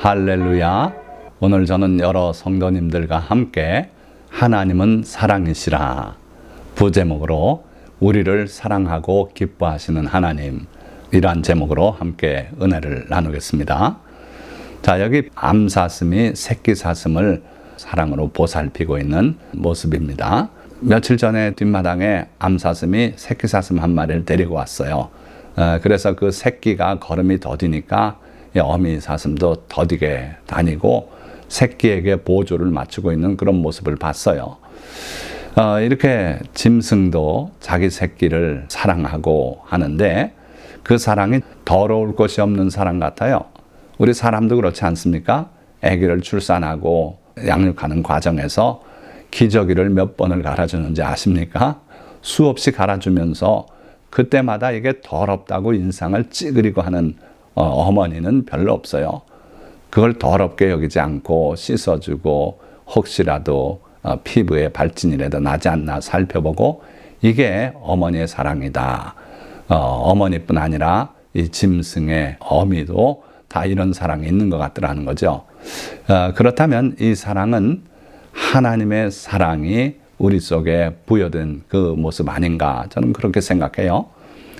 할렐루야. 오늘 저는 여러 성도님들과 함께 하나님은 사랑이시라 부제목으로 우리를 사랑하고 기뻐하시는 하나님, 이러한 제목으로 함께 은혜를 나누겠습니다. 자, 여기 암사슴이 새끼 사슴을 사랑으로 보살피고 있는 모습입니다. 며칠 전에 뒷마당에 암사슴이 새끼 사슴 한 마리를 데리고 왔어요. 그래서 그 새끼가 걸음이 더디니까 어미 사슴도 더디게 다니고 새끼에게 보조를 맞추고 있는 그런 모습을 봤어요. 이렇게 짐승도 자기 새끼를 사랑하고 하는데 그 사랑이 더러울 것이 없는 사랑 같아요. 우리 사람도 그렇지 않습니까? 아기를 출산하고 양육하는 과정에서 기저귀를 몇 번을 갈아주는지 아십니까? 수없이 갈아주면서 그때마다 이게 더럽다고 인상을 찌그리고 하는 어머니는 별로 없어요. 그걸 더럽게 여기지 않고 씻어주고 혹시라도 피부에 발진이라도 나지 않나 살펴보고, 이게 어머니의 사랑이다. 어머니뿐 아니라 이 짐승의 어미도 다 이런 사랑이 있는 것 같더라는 거죠. 그렇다면 이 사랑은 하나님의 사랑이 우리 속에 부여된 그 모습 아닌가, 저는 그렇게 생각해요.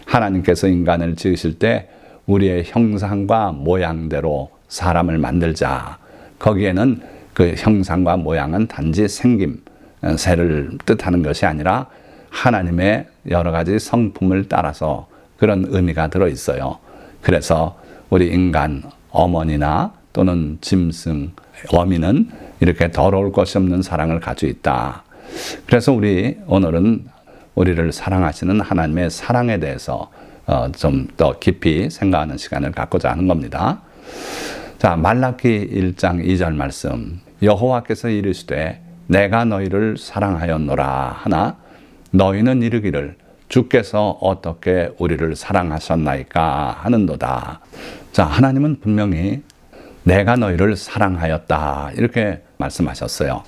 하나님께서 인간을 지으실 때 우리의 형상과 모양대로 사람을 만들자. 거기에는 그 형상과 모양은 단지 생김새를 뜻하는 것이 아니라 하나님의 여러 가지 성품을 따라서 그런 의미가 들어있어요. 그래서 우리 인간 어머니나 또는 짐승 어미는 이렇게 더러울 것이 없는 사랑을 가지고 있다. 그래서 오늘은 우리를 사랑하시는 하나님의 사랑에 대해서 좀 더 깊이 생각하는 시간을 갖고자 하는 겁니다. 자, 말라기 1장 2절 말씀. 여호와께서 이르시되 내가 너희를 사랑하였노라 하나 너희는 이르기를 주께서 어떻게 우리를 사랑하셨나이까 하는도다. 자, 하나님은 분명히 내가 너희를 사랑하였다 이렇게 말씀하셨어요.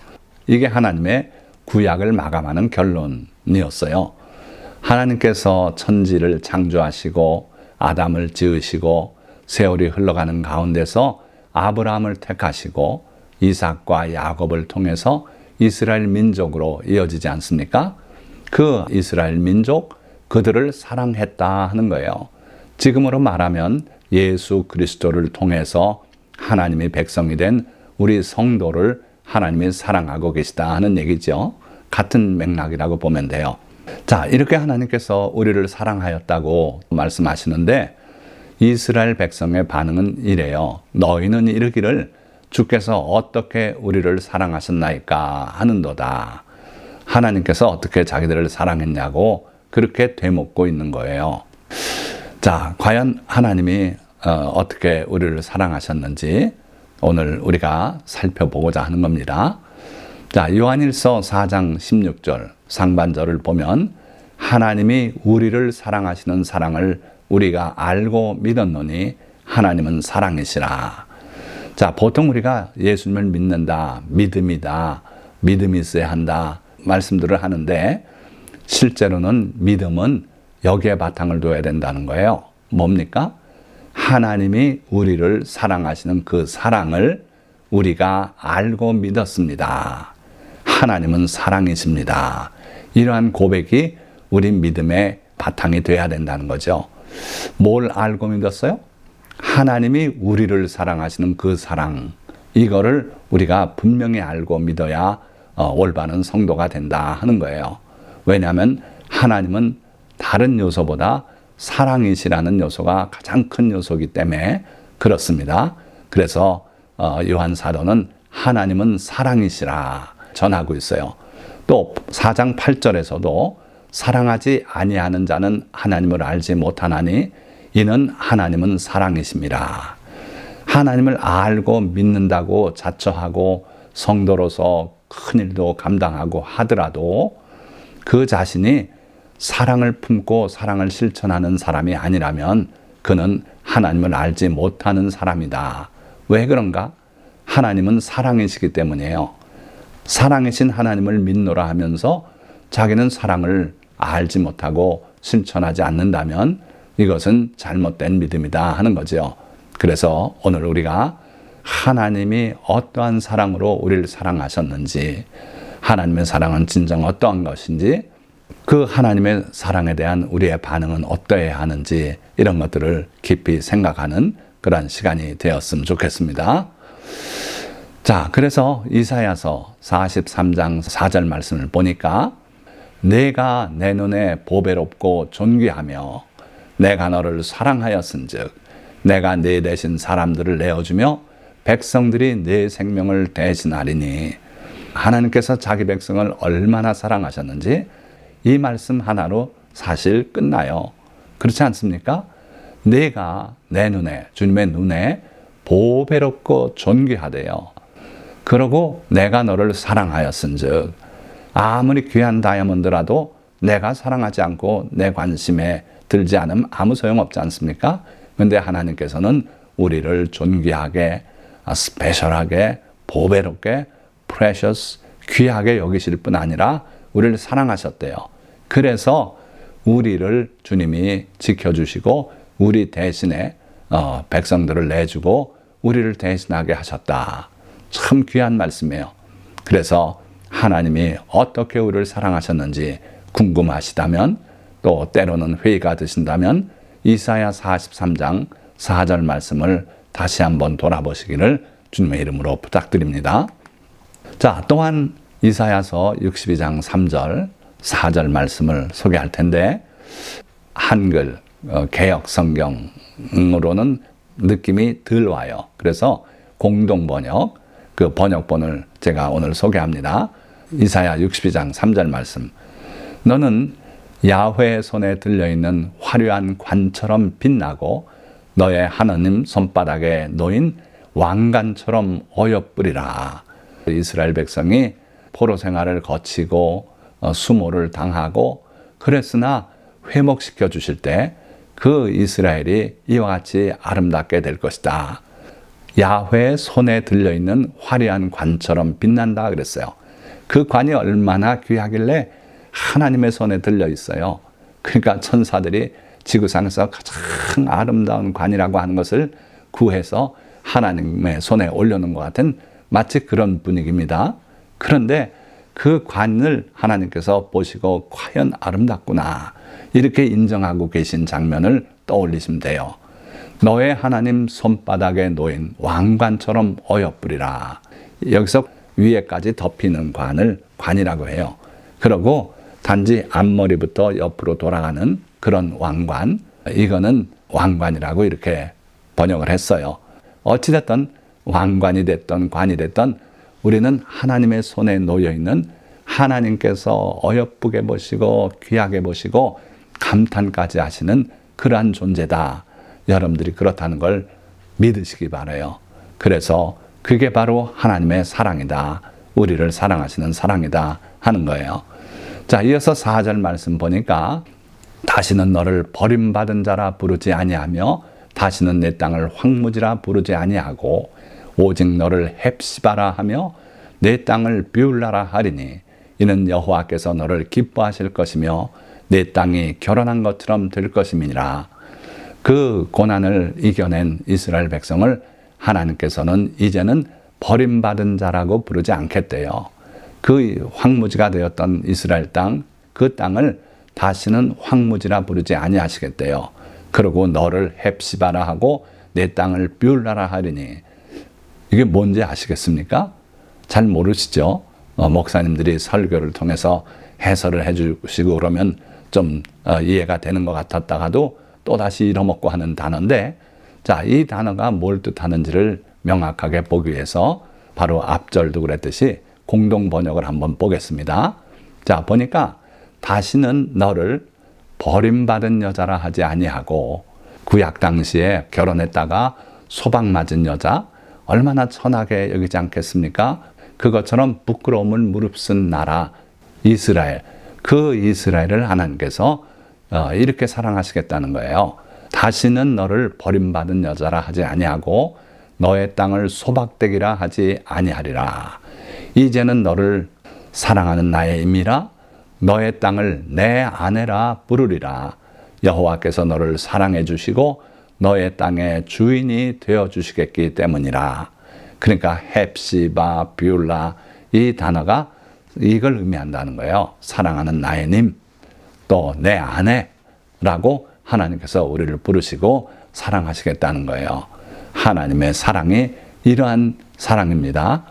이게 하나님의 구약을 마감하는 결론이었어요. 하나님께서 천지를 창조하시고 아담을 지으시고 세월이 흘러가는 가운데서 아브라함을 택하시고 이삭과 야곱을 통해서 이스라엘 민족으로 이어지지 않습니까? 그 이스라엘 민족, 그들을 사랑했다 하는 거예요. 지금으로 말하면 예수 그리스도를 통해서 하나님의 백성이 된 우리 성도를 하나님이 사랑하고 계시다 하는 얘기죠. 같은 맥락이라고 보면 돼요. 자, 이렇게 하나님께서 우리를 사랑하였다고 말씀하시는데 이스라엘 백성의 반응은 이래요. 너희는 이르기를 주께서 어떻게 우리를 사랑하셨나이까 하는도다. 하나님께서 어떻게 자기들을 사랑했냐고 그렇게 되묻고 있는 거예요. 자, 과연 하나님이 어떻게 우리를 사랑하셨는지 오늘 우리가 살펴보고자 하는 겁니다. 자, 요한일서 4장 16절 상반절을 보면 하나님이 우리를 사랑하시는 사랑을 우리가 알고 믿었노니 하나님은 사랑이시라. 자, 보통 우리가 예수님을 믿는다, 믿음이다, 믿음이 있어야 한다 말씀들을 하는데 실제로는 믿음은 여기에 바탕을 둬야 된다는 거예요. 뭡니까? 하나님이 우리를 사랑하시는 그 사랑을 우리가 알고 믿었습니다. 하나님은 사랑이십니다. 이러한 고백이 우리 믿음의 바탕이 돼야 된다는 거죠. 뭘 알고 믿었어요? 하나님이 우리를 사랑하시는 그 사랑, 이거를 우리가 분명히 알고 믿어야 올바른 성도가 된다 하는 거예요. 왜냐하면 하나님은 다른 요소보다 사랑이시라는 요소가 가장 큰 요소이기 때문에 그렇습니다. 그래서 요한 사도는 하나님은 사랑이시라 전하고 있어요. 또 4장 8절에서도 사랑하지 아니하는 자는 하나님을 알지 못하나니 이는 하나님은 사랑이심이라. 하나님을 알고 믿는다고 자처하고 성도로서 큰 일도 감당하고 하더라도 그 자신이 사랑을 품고 사랑을 실천하는 사람이 아니라면 그는 하나님을 알지 못하는 사람이다. 왜 그런가? 하나님은 사랑이시기 때문이에요. 사랑이신 하나님을 믿노라 하면서 자기는 사랑을 알지 못하고 실천하지 않는다면 이것은 잘못된 믿음이다 하는 거죠. 그래서 오늘 우리가 하나님이 어떠한 사랑으로 우리를 사랑하셨는지, 하나님의 사랑은 진정 어떠한 것인지, 그 하나님의 사랑에 대한 우리의 반응은 어떠해야 하는지, 이런 것들을 깊이 생각하는 그런 시간이 되었으면 좋겠습니다. 자, 그래서 이사야서 43장 4절 말씀을 보니까 내가 내 눈에 보배롭고 존귀하며 내가 너를 사랑하였은즉 내가 네 대신 사람들을 내어주며 백성들이 네 생명을 대신하리니, 하나님께서 자기 백성을 얼마나 사랑하셨는지 이 말씀 하나로 사실 끝나요. 그렇지 않습니까? 내가 내 눈에, 주님의 눈에 보배롭고 존귀하대요. 그러고 내가 너를 사랑하였은즉, 아무리 귀한 다이아몬드라도 내가 사랑하지 않고 내 관심에 들지 않으면 아무 소용없지 않습니까? 그런데 하나님께서는 우리를 존귀하게, 스페셜하게, 보배롭게, precious, 귀하게 여기실 뿐 아니라 우리를 사랑하셨대요. 그래서 우리를 주님이 지켜주시고 우리 대신에 백성들을 내주고 우리를 대신하게 하셨다. 참 귀한 말씀이에요. 그래서 하나님이 어떻게 우리를 사랑하셨는지 궁금하시다면, 또 때로는 회의가 드신다면 이사야 43장 4절 말씀을 다시 한번 돌아보시기를 주님의 이름으로 부탁드립니다. 자, 또한 이사야서 62장 3절 4절 말씀을 소개할 텐데, 한글 개역 성경으로는 느낌이 덜 와요. 그래서 공동 번역, 그 번역본을 제가 오늘 소개합니다. 이사야 62장 3절 말씀. 너는 야훼의 손에 들려있는 화려한 관처럼 빛나고 너의 하나님 손바닥에 놓인 왕관처럼 어여쁘리라. 이스라엘 백성이 포로 생활을 거치고 수모를 당하고 그랬으나 회복시켜 주실 때 그 이스라엘이 이와 같이 아름답게 될 것이다. 야훼의 손에 들려있는 화려한 관처럼 빛난다 그랬어요. 그 관이 얼마나 귀하길래 하나님의 손에 들려 있어요. 그러니까 천사들이 지구상에서 가장 아름다운 관이라고 하는 것을 구해서 하나님의 손에 올려놓은 것 같은 마치 그런 분위기입니다. 그런데 그 관을 하나님께서 보시고 과연 아름답구나, 이렇게 인정하고 계신 장면을 떠올리시면 돼요. 너의 하나님 손바닥에 놓인 왕관처럼 어여쁘리라. 여기서 위에까지 덮이는 관을 관이라고 해요. 그리고 단지 앞머리부터 옆으로 돌아가는 그런 왕관, 이거는 왕관이라고 이렇게 번역을 했어요. 어찌됐든 왕관이 됐든 관이 됐든 우리는 하나님의 손에 놓여있는, 하나님께서 어여쁘게 보시고 귀하게 보시고 감탄까지 하시는 그러한 존재다. 여러분들이 그렇다는 걸 믿으시기 바라요. 그래서 그게 바로 하나님의 사랑이다. 우리를 사랑하시는 사랑이다 하는 거예요. 자, 이어서 4절 말씀 보니까 다시는 너를 버림받은 자라 부르지 아니하며 다시는 내 땅을 황무지라 부르지 아니하고 오직 너를 헵시바라 하며 내 땅을 비울라라 하리니 이는 여호와께서 너를 기뻐하실 것이며 내 땅이 결혼한 것처럼 될 것임이니라. 그 고난을 이겨낸 이스라엘 백성을 하나님께서는 이제는 버림받은 자라고 부르지 않겠대요. 그 황무지가 되었던 이스라엘 땅, 그 땅을 다시는 황무지라 부르지 아니하시겠대요. 그리고 너를 헵시바라 하고 내 땅을 비울라라 하리니, 이게 뭔지 아시겠습니까? 잘 모르시죠? 목사님들이 설교를 통해서 해설을 해주시고 그러면 좀 이해가 되는 것 같았다가도 또다시 잃어먹고 하는 단어인데, 자, 이 단어가 뭘 뜻하는지를 명확하게 보기 위해서 바로 앞절도 그랬듯이 공동 번역을 한번 보겠습니다. 자, 보니까 다시는 너를 버림받은 여자라 하지 아니하고, 구약 당시에 결혼했다가 소방 맞은 여자 얼마나 천하게 여기지 않겠습니까? 그것처럼 부끄러움을 무릅쓴 나라 이스라엘, 그 이스라엘을 하나님께서 이렇게 사랑하시겠다는 거예요. 다시는 너를 버림받은 여자라 하지 아니하고 너의 땅을 소박되기라 하지 아니하리라. 이제는 너를 사랑하는 나의 임이라 너의 땅을 내 아내라 부르리라. 여호와께서 너를 사랑해 주시고 너의 땅의 주인이 되어 주시겠기 때문이라. 그러니까 헵시바, 뷰라 이 단어가 이걸 의미한다는 거예요. 사랑하는 나의 님, 또 내 아내라고 하나님께서 우리를 부르시고 사랑하시겠다는 거예요. 하나님의 사랑이 이러한 사랑입니다.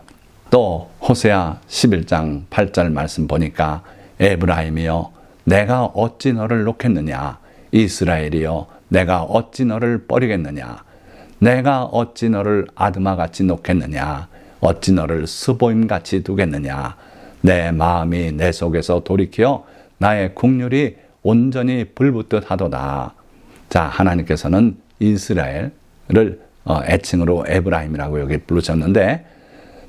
또 호세아 11장 8절 말씀 보니까 에브라임이여 내가 어찌 너를 놓겠느냐, 이스라엘이여 내가 어찌 너를 버리겠느냐, 내가 어찌 너를 아드마같이 놓겠느냐, 어찌 너를 스보임같이 두겠느냐, 내 마음이 내 속에서 돌이켜 나의 국률이 온전히 불붙듯 하도다. 자, 하나님께서는 이스라엘을 애칭으로 에브라임이라고 여기 부르셨는데,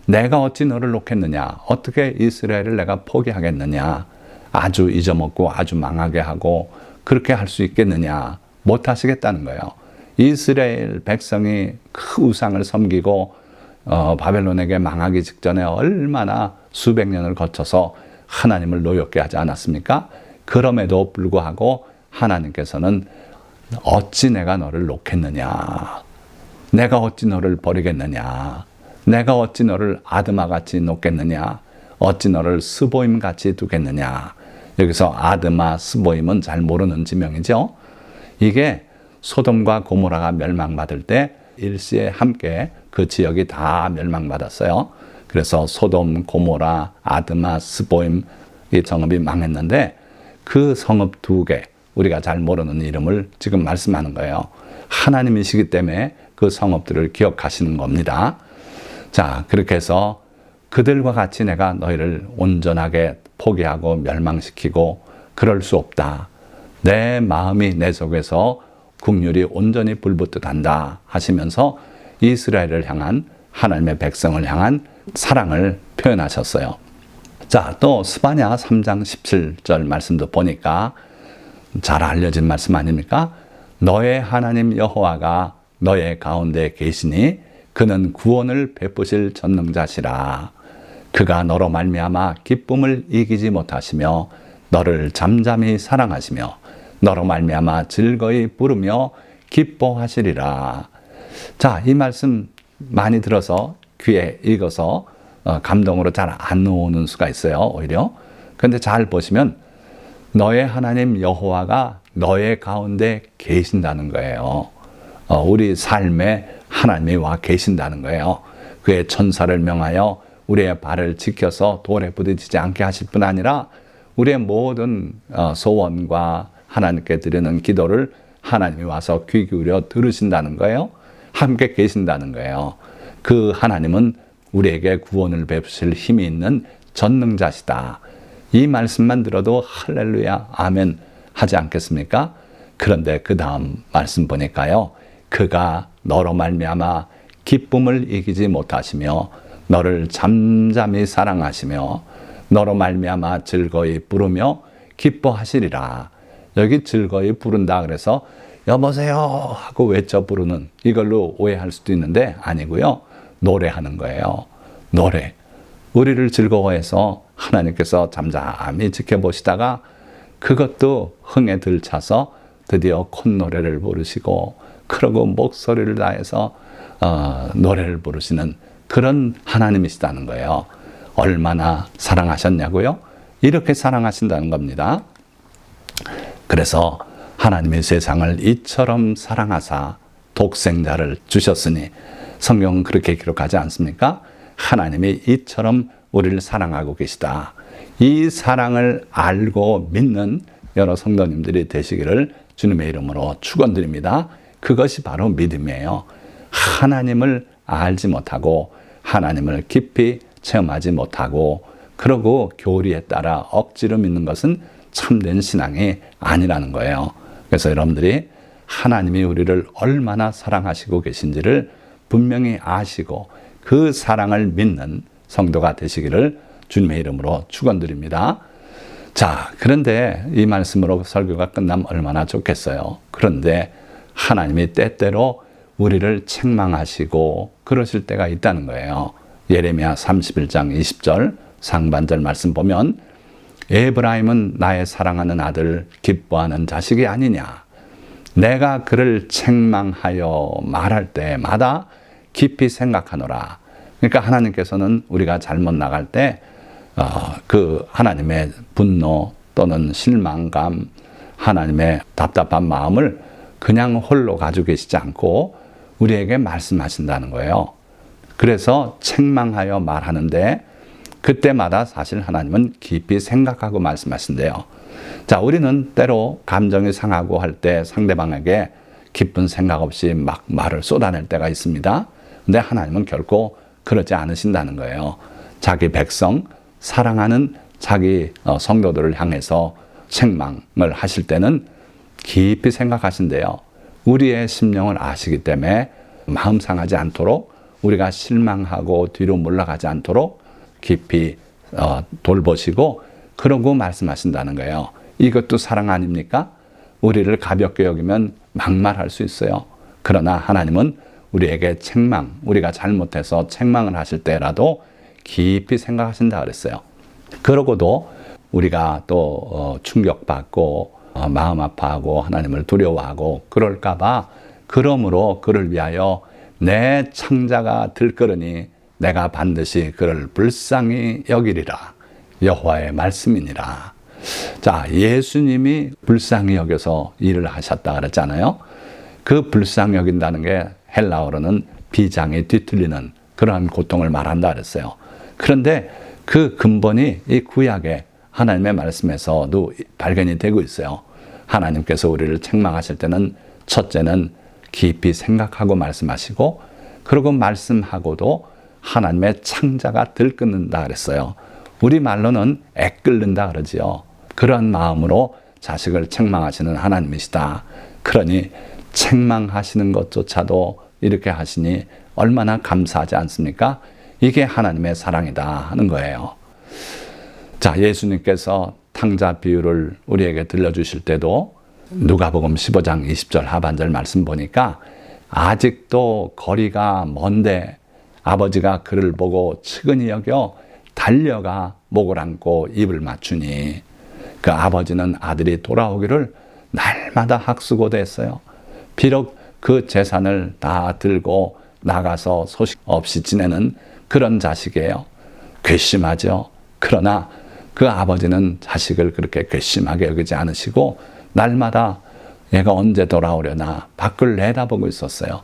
내가 어찌 너를 놓겠느냐, 어떻게 이스라엘을 내가 포기하겠느냐, 아주 잊어먹고 아주 망하게 하고 그렇게 할 수 있겠느냐, 못 하시겠다는 거예요. 이스라엘 백성이 그 우상을 섬기고 바벨론에게 망하기 직전에 얼마나 수백 년을 거쳐서 하나님을 노엽게 하지 않았습니까? 그럼에도 불구하고 하나님께서는 어찌 내가 너를 놓겠느냐, 내가 어찌 너를 버리겠느냐, 내가 어찌 너를 아드마같이 놓겠느냐, 어찌 너를 스보임같이 두겠느냐. 여기서 아드마, 스보임은 잘 모르는 지명이죠. 이게 소돔과 고모라가 멸망받을 때 일시에 함께 그 지역이 다 멸망받았어요. 그래서 소돔, 고모라, 아드마, 스보임 이 성읍이 망했는데 그 성읍 두 개, 우리가 잘 모르는 이름을 지금 말씀하는 거예요. 하나님이시기 때문에 그 성읍들을 기억하시는 겁니다. 자, 그렇게 해서 그들과 같이 내가 너희를 온전하게 포기하고 멸망시키고 그럴 수 없다. 내 마음이 내 속에서 국률이 온전히 불붙듯 한다 하시면서 이스라엘을 향한, 하나님의 백성을 향한 사랑을 표현하셨어요. 자, 또 스바냐 3장 17절 말씀도 보니까 잘 알려진 말씀 아닙니까? 너의 하나님 여호와가 너의 가운데 계시니 그는 구원을 베푸실 전능자시라. 그가 너로 말미암아 기쁨을 이기지 못하시며 너를 잠잠히 사랑하시며 너로 말미암아 즐거이 부르며 기뻐하시리라. 자, 이 말씀 많이 들어서 귀에 익어서 감동으로 잘 안 오는 수가 있어요, 오히려. 그런데 잘 보시면 너의 하나님 여호와가 너의 가운데 계신다는 거예요. 우리 삶에 하나님이 와 계신다는 거예요. 그의 천사를 명하여 우리의 발을 지켜서 돌에 부딪히지 않게 하실 뿐 아니라 우리의 모든 소원과 하나님께 드리는 기도를 하나님이 와서 귀 기울여 들으신다는 거예요. 함께 계신다는 거예요. 그 하나님은 우리에게 구원을 베푸실 힘이 있는 전능자시다. 이 말씀만 들어도 할렐루야, 아멘 하지 않겠습니까? 그런데 그 다음 말씀 보니까요. 그가 너로 말미암아 기쁨을 이기지 못하시며 너를 잠잠히 사랑하시며 너로 말미암아 즐거이 부르며 기뻐하시리라. 여기 즐거이 부른다 그래서 여보세요 하고 외쳐 부르는 이걸로 오해할 수도 있는데 아니고요. 노래하는 거예요. 노래. 우리를 즐거워해서 하나님께서 잠잠히 지켜보시다가 그것도 흥에 들차서 드디어 콧노래를 부르시고 그러고 목소리를 다해서 노래를 부르시는 그런 하나님이시다는 거예요. 얼마나 사랑하셨냐고요? 이렇게 사랑하신다는 겁니다. 그래서 하나님의 세상을 이처럼 사랑하사 독생자를 주셨으니 성경은 그렇게 기록하지 않습니까? 하나님이 이처럼 우리를 사랑하고 계시다. 이 사랑을 알고 믿는 여러 성도님들이 되시기를 주님의 이름으로 축원드립니다. 그것이 바로 믿음이에요. 하나님을 알지 못하고 하나님을 깊이 체험하지 못하고 그러고 교리에 따라 억지로 믿는 것은 참된 신앙이 아니라는 거예요. 그래서 여러분들이 하나님이 우리를 얼마나 사랑하시고 계신지를 분명히 아시고 그 사랑을 믿는 성도가 되시기를 주님의 이름으로 축원드립니다. 자, 그런데 이 말씀으로 설교가 끝나면 얼마나 좋겠어요. 그런데 하나님이 때때로 우리를 책망하시고 그러실 때가 있다는 거예요. 예레미야 31장 20절 상반절 말씀 보면 에브라임은 나의 사랑하는 아들 기뻐하는 자식이 아니냐. 내가 그를 책망하여 말할 때마다 깊이 생각하노라. 그러니까 하나님께서는 우리가 잘못 나갈 때 그 하나님의 분노 또는 실망감, 하나님의 답답한 마음을 그냥 홀로 가지고 계시지 않고 우리에게 말씀하신다는 거예요. 그래서 책망하여 말하는데 그때마다 사실 하나님은 깊이 생각하고 말씀하신대요. 자, 우리는 때로 감정이 상하고 할 때 상대방에게 깊은 생각 없이 막 말을 쏟아낼 때가 있습니다. 근데 하나님은 결코 그러지 않으신다는 거예요. 자기 백성, 사랑하는 자기 성도들을 향해서 책망을 하실 때는 깊이 생각하신대요. 우리의 심령을 아시기 때문에 마음 상하지 않도록, 우리가 실망하고 뒤로 물러가지 않도록 깊이 돌보시고 그러고 말씀하신다는 거예요. 이것도 사랑 아닙니까? 우리를 가볍게 여기면 막말할 수 있어요. 그러나 하나님은 우리에게 책망, 우리가 잘못해서 책망을 하실 때라도 깊이 생각하신다 그랬어요. 그러고도 우리가 또 충격받고 마음 아파하고 하나님을 두려워하고 그럴까봐, 그러므로 그를 위하여 내 창자가 들끓으니 내가 반드시 그를 불쌍히 여기리라. 여호와의 말씀이니라. 자, 예수님이 불쌍히 여겨서 일을 하셨다 그랬잖아요. 그 불쌍히 여긴다는 게 헬라어로는 비장이 뒤틀리는 그러한 고통을 말한다 그랬어요. 그런데 그 근본이 이 구약의 하나님의 말씀에서도 발견이 되고 있어요. 하나님께서 우리를 책망하실 때는 첫째는 깊이 생각하고 말씀하시고, 그리고 말씀하고도 하나님의 창자가 들끓는다 그랬어요. 우리말로는 애끓는다 그러지요. 그런 마음으로 자식을 책망하시는 하나님이시다. 그러니 책망하시는 것조차도 이렇게 하시니 얼마나 감사하지 않습니까? 이게 하나님의 사랑이다 하는 거예요. 자, 예수님께서 탕자 비유를 우리에게 들려주실 때도 누가복음 15장 20절 하반절 말씀 보니까 아직도 거리가 먼데 아버지가 그를 보고 측은히 여겨 달려가 목을 안고 입을 맞추니, 그 아버지는 아들이 돌아오기를 날마다 학수고대했어요. 비록 그 재산을 다 들고 나가서 소식 없이 지내는 그런 자식이에요. 괘씸하죠. 그러나 그 아버지는 자식을 그렇게 괘씸하게 여기지 않으시고 날마다 얘가 언제 돌아오려나 밖을 내다보고 있었어요.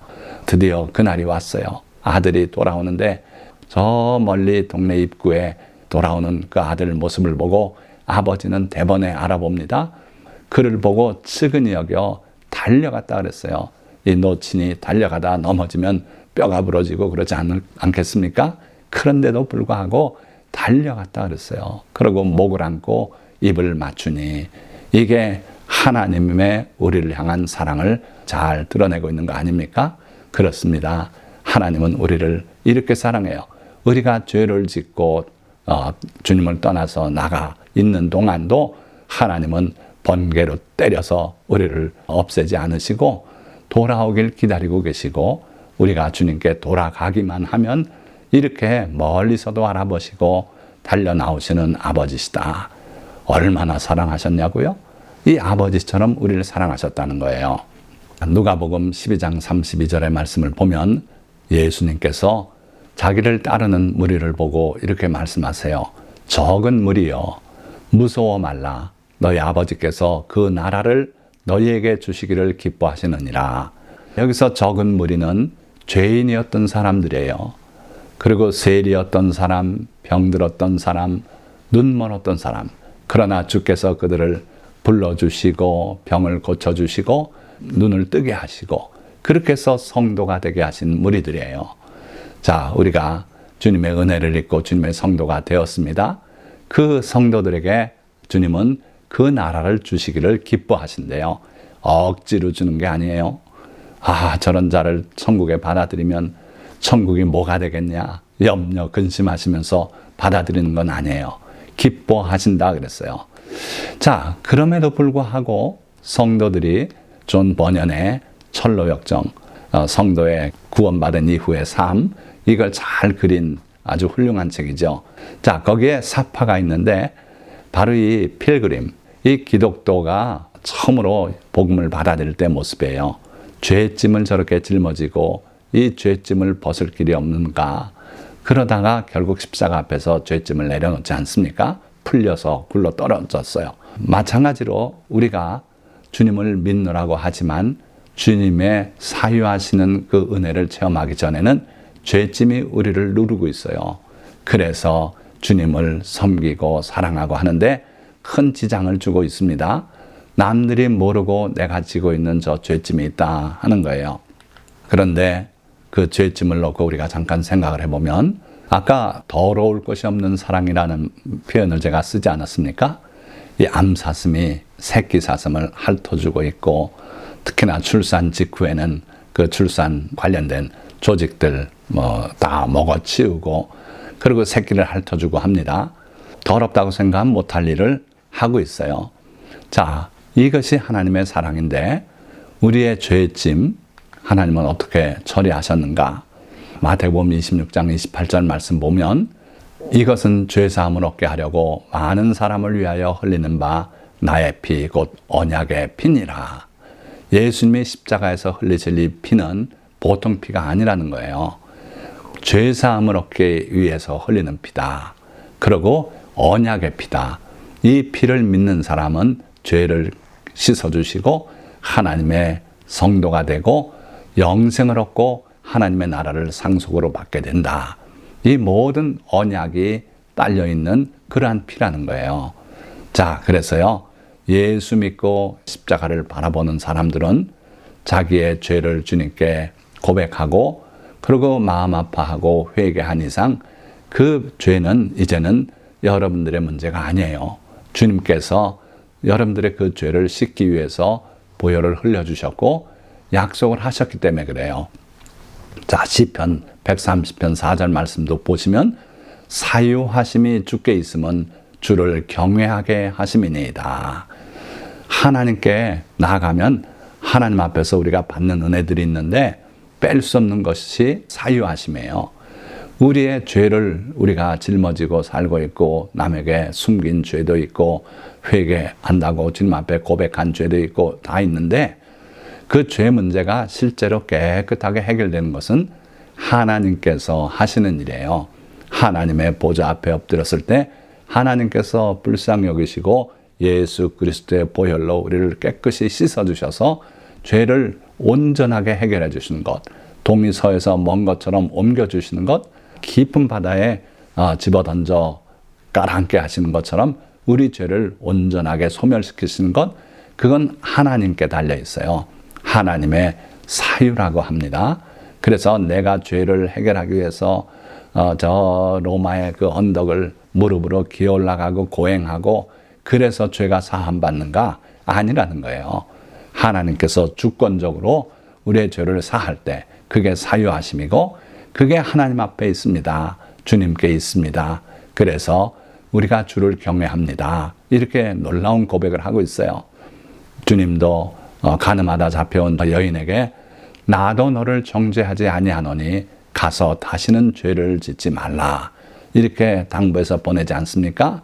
드디어 그날이 왔어요. 아들이 돌아오는데 저 멀리 동네 입구에 돌아오는 그 아들 모습을 보고 아버지는 대번에 알아봅니다. 그를 보고 측은히 여겨 달려갔다 그랬어요. 이 노친이 달려가다 넘어지면 뼈가 부러지고 그러지 않겠습니까? 그런데도 불구하고 달려갔다 그랬어요. 그리고 목을 안고 입을 맞추니, 이게 하나님의 우리를 향한 사랑을 잘 드러내고 있는 거 아닙니까? 그렇습니다. 하나님은 우리를 이렇게 사랑해요. 우리가 죄를 짓고 주님을 떠나서 나가 있는 동안도 하나님은 번개로 때려서 우리를 없애지 않으시고 돌아오길 기다리고 계시고, 우리가 주님께 돌아가기만 하면 이렇게 멀리서도 알아보시고 달려 나오시는 아버지시다. 얼마나 사랑하셨냐고요? 이 아버지처럼 우리를 사랑하셨다는 거예요. 누가복음 12장 32절의 말씀을 보면 예수님께서 자기를 따르는 무리를 보고 이렇게 말씀하세요. 적은 무리여, 무서워 말라. 너희 아버지께서 그 나라를 너희에게 주시기를 기뻐하시느니라. 여기서 적은 무리는 죄인이었던 사람들이에요. 그리고 세리였던 사람, 병들었던 사람, 눈 멀었던 사람. 그러나 주께서 그들을 불러주시고 병을 고쳐주시고 눈을 뜨게 하시고 그렇게 해서 성도가 되게 하신 무리들이에요. 자, 우리가 주님의 은혜를 입고 주님의 성도가 되었습니다. 그 성도들에게 주님은 그 나라를 주시기를 기뻐하신대요. 억지로 주는 게 아니에요. 아, 저런 자를 천국에 받아들이면 천국이 뭐가 되겠냐 염려 근심하시면서 받아들이는 건 아니에요. 기뻐하신다 그랬어요. 자, 그럼에도 불구하고 성도들이 존 버년의 철로역정, 성도의 구원받은 이후의 삶, 이걸 잘 그린 아주 훌륭한 책이죠. 자, 거기에 사파가 있는데 바로 이 필그림, 이 기독도가 처음으로 복음을 받아들일 때 모습이에요. 죄짐을 저렇게 짊어지고 이 죄짐을 벗을 길이 없는가. 그러다가 결국 십자가 앞에서 죄짐을 내려놓지 않습니까? 풀려서 굴러 떨어졌어요. 마찬가지로 우리가 주님을 믿노라고 하지만 주님의 사유하시는 그 은혜를 체험하기 전에는 죄짐이 우리를 누르고 있어요. 그래서 주님을 섬기고 사랑하고 하는데 큰 지장을 주고 있습니다. 남들이 모르고 내가 지고 있는 저 죄짐이 있다 하는 거예요. 그런데 그 죄짐을 놓고 우리가 잠깐 생각을 해보면 아까 더러울 것이 없는 사랑이라는 표현을 제가 쓰지 않았습니까? 이 암사슴이 새끼 사슴을 핥아주고 있고 특히나 출산 직후에는 그 출산 관련된 조직들 다 먹어치우고 그리고 새끼를 핥아주고 합니다. 더럽다고 생각 못할 일을 하고 있어요. 자, 이것이 하나님의 사랑인데 우리의 죄짐 하나님은 어떻게 처리하셨는가? 마태복음 26장 28절 말씀 보면 이것은 죄사함을 얻게 하려고 많은 사람을 위하여 흘리는 바 나의 피 곧 언약의 피니라. 예수님이 십자가에서 흘리실 이 피는 보통 피가 아니라는 거예요. 죄사함을 얻기 위해서 흘리는 피다. 그리고 언약의 피다. 이 피를 믿는 사람은 죄를 씻어주시고 하나님의 성도가 되고 영생을 얻고 하나님의 나라를 상속으로 받게 된다. 이 모든 언약이 딸려있는 그러한 피라는 거예요. 자, 그래서요, 예수 믿고 십자가를 바라보는 사람들은 자기의 죄를 주님께 고백하고 그리고 마음 아파하고 회개한 이상 그 죄는 이제는 여러분들의 문제가 아니에요. 주님께서 여러분들의 그 죄를 씻기 위해서 보혈을 흘려주셨고 약속을 하셨기 때문에 그래요. 자, 시편 130편 4절 말씀도 보시면 사유하심이 주께 있으면 주를 경외하게 하심이니이다. 하나님께 나아가면 하나님 앞에서 우리가 받는 은혜들이 있는데 뺄 수 없는 것이 사유하심이에요. 우리의 죄를 우리가 짊어지고 살고 있고 남에게 숨긴 죄도 있고 회개한다고 주님 앞에 고백한 죄도 있고 다 있는데 그 죄 문제가 실제로 깨끗하게 해결되는 것은 하나님께서 하시는 일이에요. 하나님의 보좌 앞에 엎드렸을 때 하나님께서 불쌍히 여기시고 예수 그리스도의 보혈로 우리를 깨끗이 씻어주셔서 죄를 온전하게 해결해 주시는 것, 동이 서에서 먼 것처럼 옮겨주시는 것, 깊은 바다에 집어던져 깔아앉게 하시는 것처럼 우리 죄를 온전하게 소멸시키시는 것, 그건 하나님께 달려 있어요. 하나님의 사유라고 합니다. 그래서 내가 죄를 해결하기 위해서 저 로마의 그 언덕을 무릎으로 기어 올라가고 고행하고 그래서 죄가 사함받는가? 아니라는 거예요. 하나님께서 주권적으로 우리의 죄를 사할 때 그게 사유하심이고 그게 하나님 앞에 있습니다. 주님께 있습니다. 그래서 우리가 주를 경외합니다. 이렇게 놀라운 고백을 하고 있어요. 주님도 가늠하다 잡혀온 여인에게 나도 너를 정죄하지 아니하노니 가서 다시는 죄를 짓지 말라. 이렇게 당부해서 보내지 않습니까?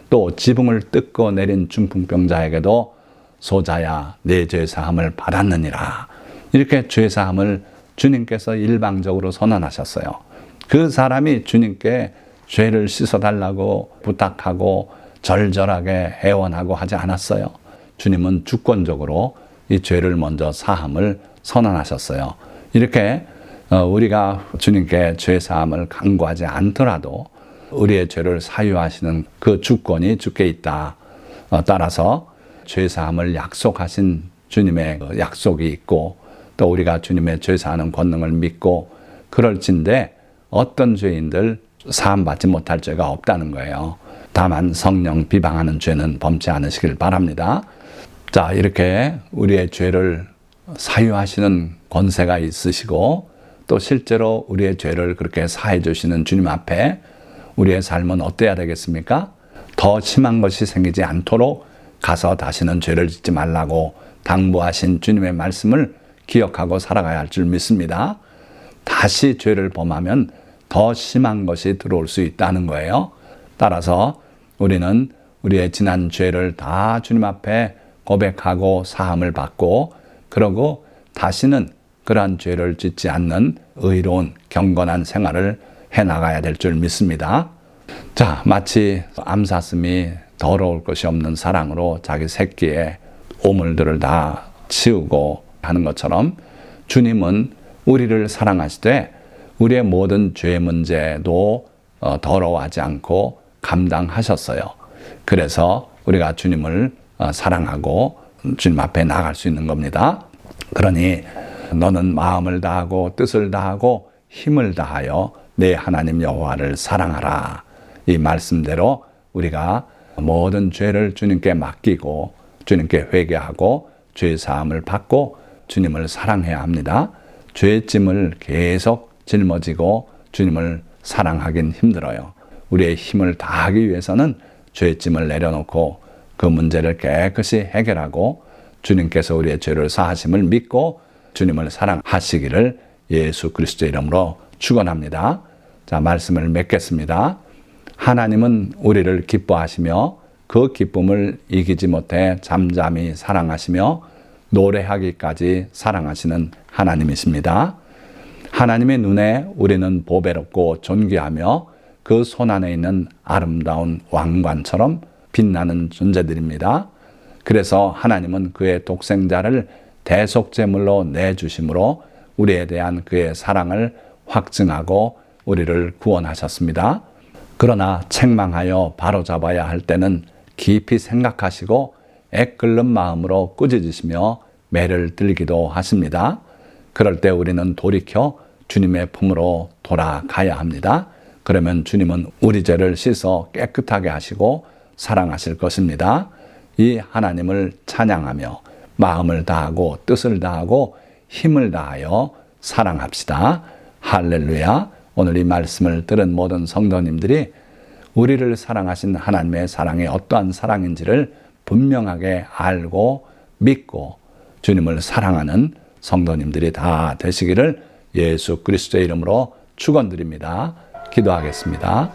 또 지붕을 뜯고 내린 중풍병자에게도 소자야 내 죄사함을 받았느니라. 이렇게 죄사함을 주님께서 일방적으로 선언하셨어요. 그 사람이 주님께 죄를 씻어달라고 부탁하고 절절하게 애원하고 하지 않았어요. 주님은 주권적으로 이 죄를 먼저 사함을 선언하셨어요. 이렇게 우리가 주님께 죄사함을 간구하지 않더라도 우리의 죄를 사유하시는 그 주권이 주께 있다. 따라서 죄사함을 약속하신 주님의 약속이 있고 또 우리가 주님의 죄사하는 권능을 믿고 그럴진데 어떤 죄인들 사함받지 못할 죄가 없다는 거예요. 다만 성령 비방하는 죄는 범치 않으시길 바랍니다. 자, 이렇게 우리의 죄를 사유하시는 권세가 있으시고 또 실제로 우리의 죄를 그렇게 사해 주시는 주님 앞에 우리의 삶은 어때야 되겠습니까? 더 심한 것이 생기지 않도록 가서 다시는 죄를 짓지 말라고 당부하신 주님의 말씀을 기억하고 살아가야 할 줄 믿습니다. 다시 죄를 범하면 더 심한 것이 들어올 수 있다는 거예요. 따라서 우리는 우리의 지난 죄를 다 주님 앞에 고백하고 사함을 받고 그러고 다시는 그러한 죄를 짓지 않는 의로운 경건한 생활을 해나가야 될 줄 믿습니다. 자, 마치 암사슴이 더러울 것이 없는 사랑으로 자기 새끼의 오물들을 다 치우고 하는 것처럼 주님은 우리를 사랑하시되 우리의 모든 죄 문제도 더러워하지 않고 감당하셨어요. 그래서 우리가 주님을 사랑하고 주님 앞에 나갈 수 있는 겁니다. 그러니 너는 마음을 다하고 뜻을 다하고 힘을 다하여 내 하나님 여호와를 사랑하라. 이 말씀대로 우리가 모든 죄를 주님께 맡기고 주님께 회개하고 죄 사함을 받고 주님을 사랑해야 합니다. 죄의 짐을 계속 짊어지고 주님을 사랑하긴 힘들어요. 우리의 힘을 다하기 위해서는 죄의 짐을 내려놓고 그 문제를 깨끗이 해결하고 주님께서 우리의 죄를 사하심을 믿고 주님을 사랑하시기를 예수 그리스도의 이름으로 축원합니다. 자, 말씀을 맺겠습니다. 하나님은 우리를 기뻐하시며 그 기쁨을 이기지 못해 잠잠히 사랑하시며 노래하기까지 사랑하시는 하나님이십니다. 하나님의 눈에 우리는 보배롭고 존귀하며 그 손안에 있는 아름다운 왕관처럼 빛나는 존재들입니다. 그래서 하나님은 그의 독생자를 대속제물로 내주심으로 우리에 대한 그의 사랑을 확증하고 우리를 구원하셨습니다. 그러나 책망하여 바로잡아야 할 때는 깊이 생각하시고 애끓는 마음으로 꾸짖으시며 매를 들기도 하십니다. 그럴 때 우리는 돌이켜 주님의 품으로 돌아가야 합니다. 그러면 주님은 우리 죄를 씻어 깨끗하게 하시고 사랑하실 것입니다. 이 하나님을 찬양하며 마음을 다하고 뜻을 다하고 힘을 다하여 사랑합시다. 할렐루야. 오늘 이 말씀을 들은 모든 성도님들이 우리를 사랑하신 하나님의 사랑이 어떠한 사랑인지를 분명하게 알고 믿고 주님을 사랑하는 성도님들이 다 되시기를 예수 그리스도의 이름으로 축원드립니다. 기도하겠습니다.